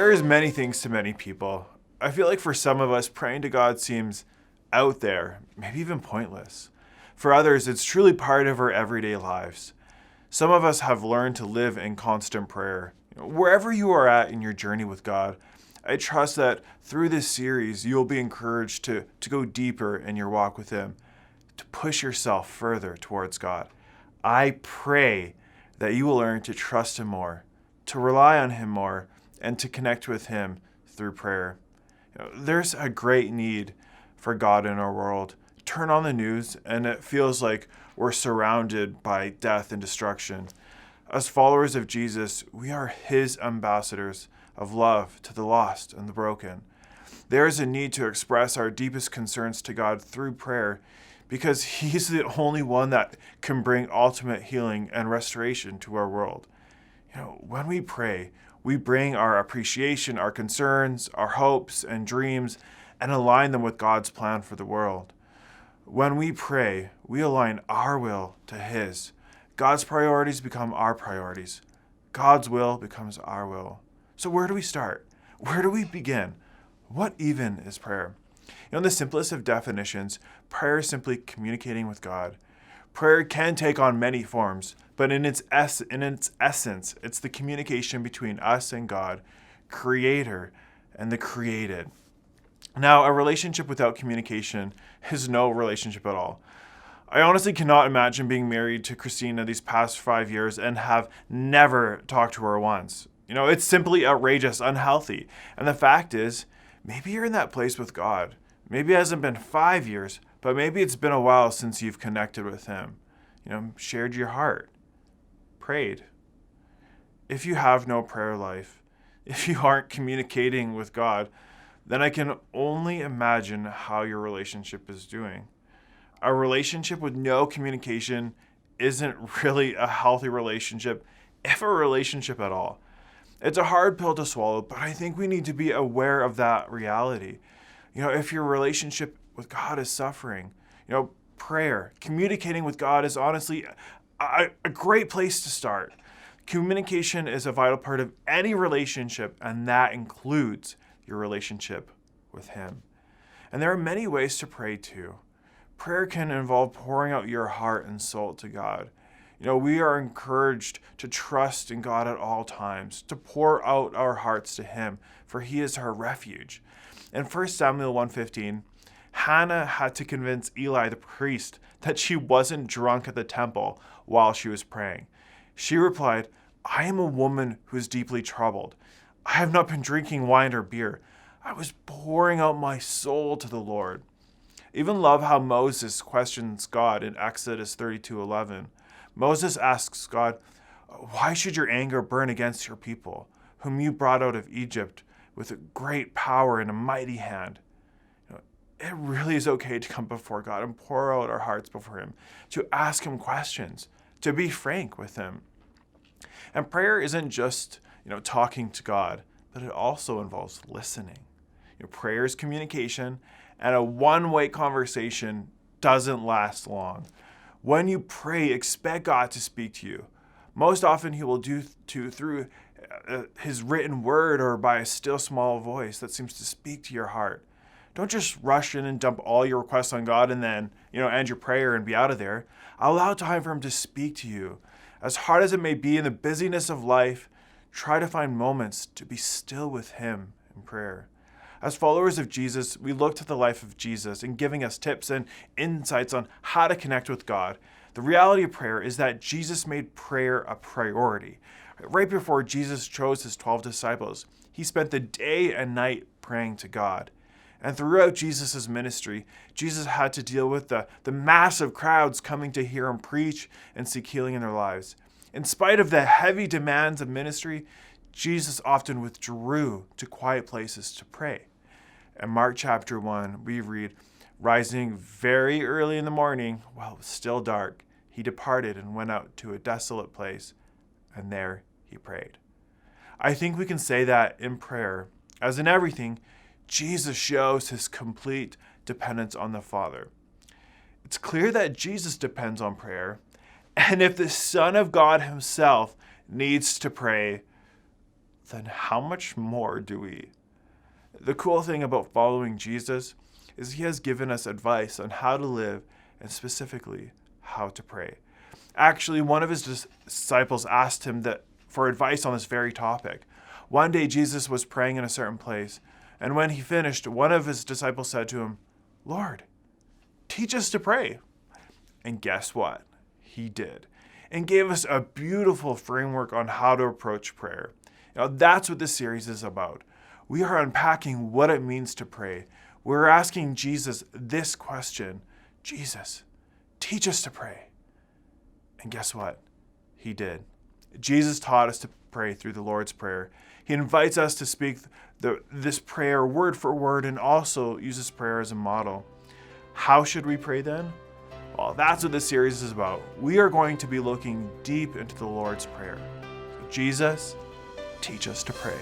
Prayer is many things to many people. I feel like for some of us, praying to God seems out there, maybe even pointless. For others, it's truly part of our everyday lives. Some of us have learned to live in constant prayer. Wherever you are at in your journey with God, I trust that through this series, you'll be encouraged to go deeper in your walk with Him, to push yourself further towards God. I pray that you will learn to trust Him more, to rely on Him more, and to connect with Him through prayer. There's a great need for God in our world. Turn on the news, and it feels like we're surrounded by death and destruction. As followers of Jesus, we are His ambassadors of love to the lost and the broken. There is a need to express our deepest concerns to God through prayer because He's the only one that can bring ultimate healing and restoration to our world. When we pray, we bring our appreciation, our concerns, our hopes and dreams, and align them with God's plan for the world. When we pray, we align our will to His. God's priorities become our priorities. God's will becomes our will. So where do we start? Where do we begin? What even is prayer? In the simplest of definitions, prayer is simply communicating with God. Prayer can take on many forms, but in its essence, it's the communication between us and God, Creator and the created. Now, a relationship without communication is no relationship at all. I honestly cannot imagine being married to Christina these past 5 years and have never talked to her once. It's simply outrageous, unhealthy. And the fact is, maybe you're in that place with God. Maybe it hasn't been 5 years, but maybe it's been a while since you've connected with Him. Shared your heart, prayed. If you have no prayer life, if you aren't communicating with God, then I can only imagine how your relationship is doing. A relationship with no communication isn't really a healthy relationship, if a relationship at all. It's a hard pill to swallow, but I think we need to be aware of that reality. If your relationship with God is suffering, prayer, communicating with God is honestly a great place to start. Communication is a vital part of any relationship, and that includes your relationship with Him. And there are many ways to pray too. Prayer can involve pouring out your heart and soul to God. We are encouraged to trust in God at all times, to pour out our hearts to Him, for He is our refuge. In 1 Samuel 1:15, Hannah had to convince Eli the priest that she wasn't drunk at the temple while she was praying. She replied, "I am a woman who is deeply troubled. I have not been drinking wine or beer. I was pouring out my soul to the Lord." Even love how Moses questions God in Exodus 32:11. Moses asks God, "Why should your anger burn against your people, whom you brought out of Egypt with a great power and a mighty hand?" It really is okay to come before God and pour out our hearts before Him, to ask Him questions, to be frank with Him. And prayer isn't just, talking to God, but it also involves listening. Prayer is communication, and a one-way conversation doesn't last long. When you pray, expect God to speak to you. Most often He will do through His written word or by a still small voice that seems to speak to your heart. Don't just rush in and dump all your requests on God and then, end your prayer and be out of there. Allow time for Him to speak to you. As hard as it may be in the busyness of life, try to find moments to be still with Him in prayer. As followers of Jesus, we look to the life of Jesus in giving us tips and insights on how to connect with God. The reality of prayer is that Jesus made prayer a priority. Right before Jesus chose His 12 disciples, He spent the day and night praying to God. And throughout Jesus' ministry, Jesus had to deal with the massive crowds coming to hear Him preach and seek healing in their lives. In spite of the heavy demands of ministry, Jesus often withdrew to quiet places to pray. In Mark chapter 1, we read, "Rising very early in the morning, while it was still dark, He departed and went out to a desolate place, and there He prayed." I think we can say that in prayer, as in everything, Jesus shows His complete dependence on the Father. It's clear that Jesus depends on prayer, and if the Son of God Himself needs to pray, then how much more do we? The cool thing about following Jesus is he has given us advice on how to live and specifically how to pray. Actually, one of his disciples asked him for advice on this very topic. One day, Jesus was praying in a certain place, and when he finished, one of his disciples said to him, "Lord, teach us to pray." And guess what? He did, and gave us a beautiful framework on how to approach prayer. That's what this series is about. We are unpacking what it means to pray. We're asking Jesus this question: Jesus, teach us to pray. And guess what? He did. Jesus taught us to pray through the Lord's Prayer. He invites us to speak this prayer word for word and also uses prayer as a model. How should we pray then? Well, that's what this series is about. We are going to be looking deep into the Lord's Prayer. So Jesus, teach us to pray.